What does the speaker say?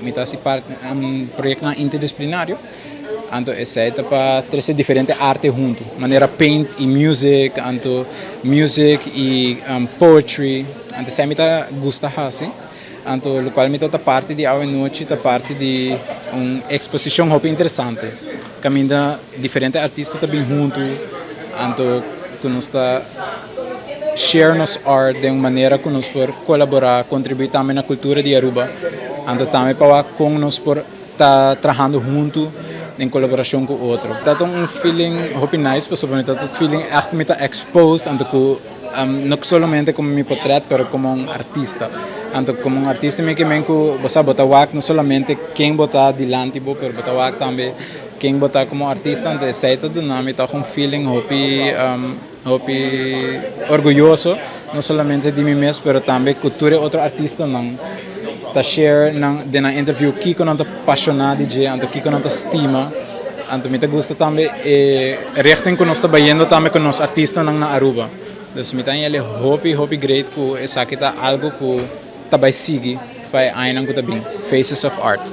mita si parte proyecto interdisciplinario. Anto essa para trazer diferente arte junto, maneira paint e music e poetry. Anto essa mita gusta assim. Anto o qual mita ta parte de ao noite, ta parte de exposição hobby interessante. Caminha diferente artistas também junto. Anto que nós está share nos art de uma maneira que nós por colaborar, contribuir também na cultura de Aruba. Anto também para com nós por estar trabalhando junto em colaboração com o outro. Tá feeling hobby nice, pessoal, tá feeling echt me tá exposed, anto que não somente como meu portrait, mas como artista. Anto como artista me que você botar wak não somente quem botar delante, mas botar wak também quem botar como artista. Anto essa do nome tá feeling hobby orgulhoso, não somente de mim mesmo, mas também cultura outro artista não. Ta share de na interview kiko não tá apaixonado de anto kiko não tá estima anto me gusta também rechten que nós trabalhando também com os artistas na Aruba. Então me tem ele hobby great que essa que tá algo que tá vai seguir para ainda que tá bem Faces of Art.